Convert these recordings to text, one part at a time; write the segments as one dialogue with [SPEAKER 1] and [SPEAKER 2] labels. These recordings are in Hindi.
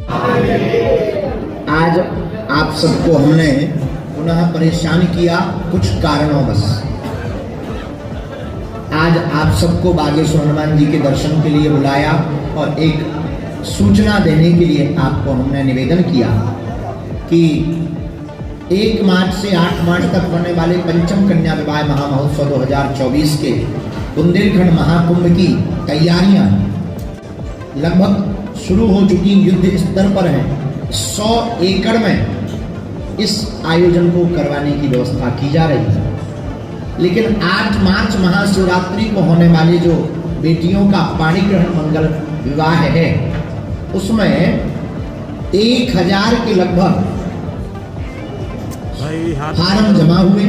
[SPEAKER 1] आज आप सबको हमने पुनः परेशान किया कुछ कारणों बस। आज आप सबको बागेश्वर हनुमान जी के दर्शन के लिए बुलाया और एक सूचना देने के लिए आपको हमने निवेदन किया कि 1 मार्च से 8 मार्च तक होने वाले पंचम कन्या विवाह महामहोत्सव 2024 के बुंदेलखंड महाकुंभ की तैयारियां लगभग शुरू हो चुकी, युद्ध स्तर पर हैं। 100 एकड़ में इस आयोजन को करवाने की व्यवस्था की जा रही है। लेकिन 8 मार्च महाशिवरात्रि को होने वाले जो बेटियों का पाणी ग्रहण मंगल विवाह है, उसमें 1000 के लगभग फार्म जमा हुए।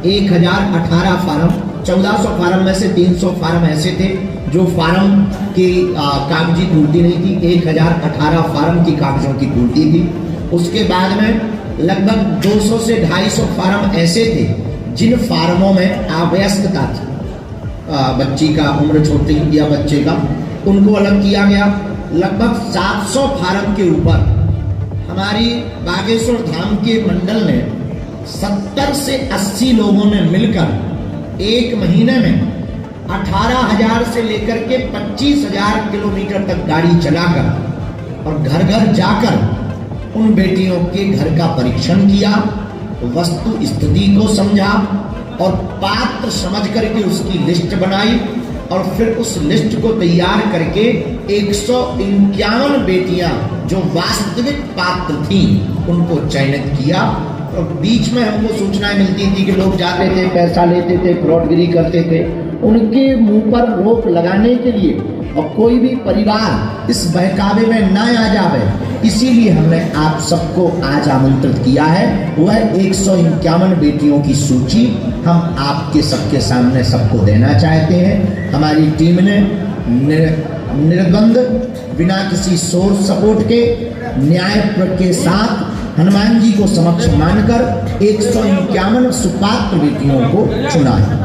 [SPEAKER 1] 1018 फार्म, 1400 फार्म में से 300 फार्म ऐसे थे जो फार्म की कागजी पूर्ति नहीं थी। 1018 फार्म की कागजों की पूर्ति थी। उसके बाद में लगभग 200 से 250 फार्म ऐसे थे जिन फार्मों में अवयस्कता थी, बच्ची का उम्र छोटी या बच्चे का, उनको अलग किया गया। लगभग 700 फार्म के ऊपर हमारी बागेश्वर धाम के मंडल ने 70 से 80 लोगों ने मिलकर 1 महीने में 18,000 से लेकर के 25,000 किलोमीटर तक गाड़ी चलाकर और घर घर जाकर उन बेटियों के घर का परीक्षण किया, वस्तु स्थिति को समझा और पात्र समझ करके उसकी लिस्ट बनाई और फिर उस लिस्ट को तैयार करके 151 बेटियां जो वास्तविक पात्र थीं उनको चयनित किया। और बीच में हमको सूचनाएं मिलती थी कि लोग जाते थे, पैसा लेते थे, फ्रॉडगिरी करते थे। उनके मुंह पर रोक लगाने के लिए और कोई भी परिवार इस बहकावे में ना आ जावे, इसीलिए हमने आप सबको आज आमंत्रित किया है। वह 151 बेटियों की सूची हम आपके सबके सामने सबको देना चाहते हैं। हमारी टीम ने निर्बंध, बिना किसी सोर्स सपोर्ट के, न्याय के साथ हनुमान जी को समक्ष मानकर 151 सुपात्र बेटियों को चुना है।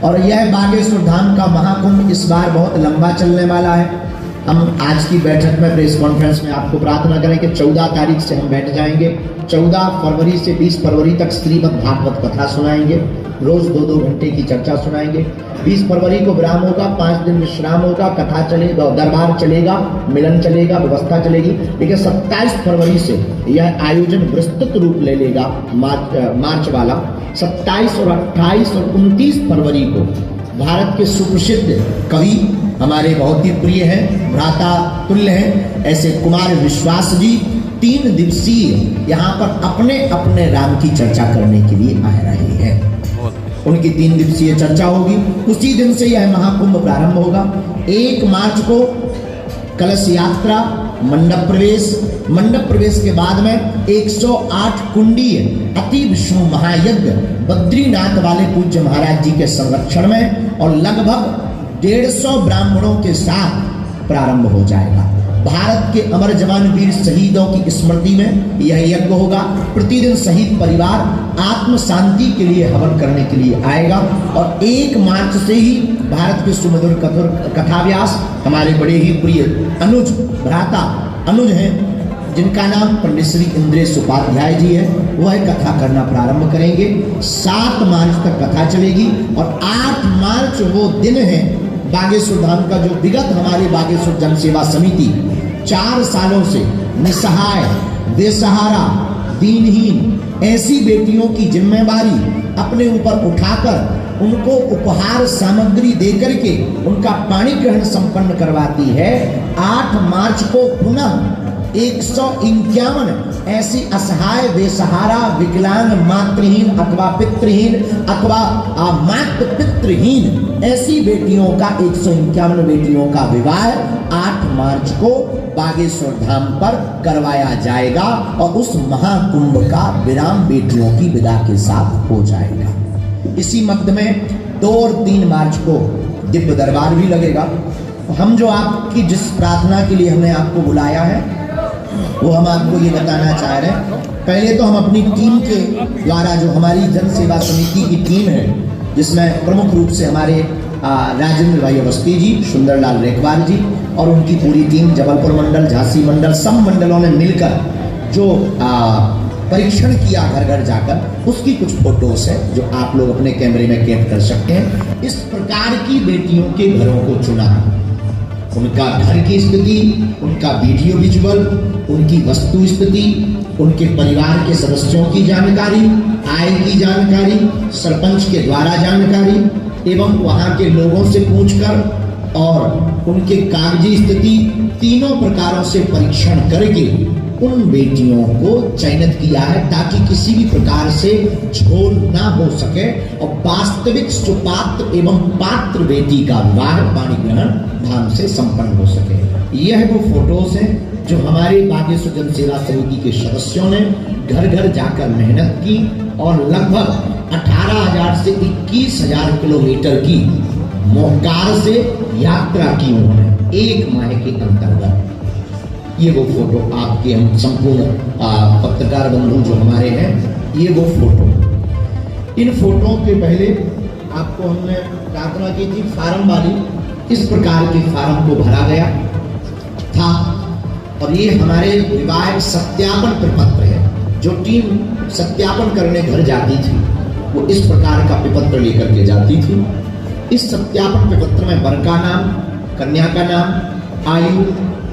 [SPEAKER 1] और यह बागेश्वर धाम का महाकुंभ इस बार बहुत लंबा चलने वाला है। हम आज की बैठक में, प्रेस कॉन्फ्रेंस में आपको प्रार्थना करें कि 14 तारीख से हम बैठ जाएंगे। 14 फरवरी से 20 फरवरी तक श्रीमद् भागवत कथा सुनाएंगे, रोज 2-2 घंटे की चर्चा सुनाएंगे। 20 फरवरी को विराम होगा, 5 दिन विश्राम होगा, कथा चलेगा, दरबार चलेगा, मिलन चलेगा, व्यवस्था चलेगी। लेकिन 27 फरवरी से यह आयोजन विस्तृत रूप ले लेगा, मार्च वाला। 27 और 28 और 29 फरवरी को भारत के सुप्रसिद्ध कवि, हमारे बहुत ही प्रिय हैं, भ्राता तुल्य हैं, ऐसे कुमार विश्वास जी 3 दिवसीय यहाँ पर अपने अपने राम की चर्चा करने के लिए आ रहे हैं। उनकी 3 दिवसीय चर्चा होगी। उसी दिन से यह महाकुंभ प्रारंभ होगा। 1 मार्च को कलश यात्रा, मंडप प्रवेश के बाद में 108 कुंडीय अति विष्णु महायज्ञ बद्रीनाथ वाले पूज्य महाराज जी के संरक्षण में और लगभग 150 ब्राह्मणों के साथ प्रारंभ हो जाएगा। भारत के अमर जवान वीर शहीदों की स्मृति में यह यज्ञ होगा। प्रतिदिन शहीद परिवार आत्म शांति के लिए हवन करने के लिए आएगा। और 1 मार्च से ही भारत के सुमधुर कथाव्यास हमारे बड़े ही प्रिय अनुज, भ्राता अनुज हैं, जिनका नाम पंडित श्री इंद्रेश उपाध्याय जी है, वह कथा करना प्रारंभ करेंगे। 7 मार्च तक कथा चलेगी और 8 मार्च वो दिन है बागेश्वर धाम का जो विगत हमारे बागेश्वर जन सेवा समिति 4 सालों से निसहाय, बेसहारा, दीनहीन ऐसी बेटियों की जिम्मेवारी अपने ऊपर उठाकर उनको उपहार सामग्री देकर के उनका पाणी ग्रहण संपन्न करवाती है। 8 मार्च को पुनः 151 ऐसी असहाय, बेसहारा, विकलांग, मातृहीन अथवा पितृहीन अथवा मातृ पितृहीन ऐसी बेटियों का 151 बेटियों का विवाह 8 मार्च को बागेश्वर धाम पर करवाया जाएगा और उस महाकुंभ का विराम बेटियों की विदा के साथ हो जाएगा। इसी मध्य में 2 और 3 मार्च को दिव्य दरबार भी लगेगा। हम जो आपकी जिस प्रार्थना के लिए हमने आपको बुलाया है वो हम आपको ये बताना चाह रहे हैं। पहले तो हम अपनी टीम के द्वारा, जो हमारी जन सेवा समिति की टीम है, जिसमें प्रमुख रूप से हमारे राजेंद्र भाई अवस्थी जी, सुंदरलाल रेखवार जी और उनकी पूरी टीम, जबलपुर मंडल, झांसी मंडल, सब मंडलों ने मिलकर जो परीक्षण किया घर घर जाकर, उसकी कुछ फोटोज है जो आप लोग अपने कैमरे में कैद कर सकते हैं। इस प्रकार की बेटियों के घरों को चुना, उनका घर की स्थिति, उनका वीडियो विजुअल, उनकी वस्तु स्थिति, उनके परिवार के सदस्यों की जानकारी, आय की जानकारी, सरपंच के द्वारा जानकारी एवं वहां के लोगों से पूछकर और उनके कागजी स्थिति, तीनों प्रकारों से परीक्षण करके उन बेटियों को चयनित किया है ताकि किसी भी प्रकार से झोल ना हो सके और वास्तविक सुपात्र एवं पात्र बेटी का विवाह पाणी ग्रहण धाम से संपन्न हो सके। यह वो फोटोज हैं जो हमारे बागेश्वर जन सेवा समिति के सदस्यों ने घर घर जाकर मेहनत की और लगभग 18,000 से 21,000 किलोमीटर की मोहकार से यात्रा की उन्होंने एक माह के अंतर्गत। ये वो फोटो आपके हम संपूर्ण पत्रकार बंधु जो हमारे हैं, ये वो फोटो। इन फोटो के पहले आपको हमने प्रार्थना की थी फार्म वाली, इस प्रकार के फार्म को भरा गया था और ये हमारे विवाह सत्यापन प्रपत्र है। जो टीम सत्यापन करने घर जाती थी वो इस प्रकार का प्रपत्र लेकर के जाती थी। इस सत्यापन प्रपत्र में वर का नाम, कन्या का नाम, आयु,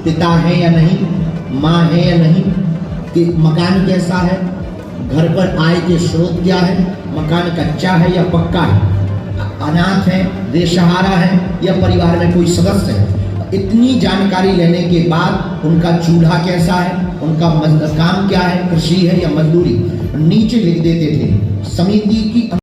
[SPEAKER 1] पिता है या नहीं, माँ है या नहीं, कि मकान कैसा है, घर पर आय के स्रोत क्या है, मकान कच्चा है या पक्का है, अनाथ है, बेसहारा है या परिवार में कोई सदस्य है। इतनी जानकारी लेने के बाद उनका चूल्हा कैसा है, उनका काम क्या है, कृषि है या मजदूरी, नीचे लिख देते थे। समिति की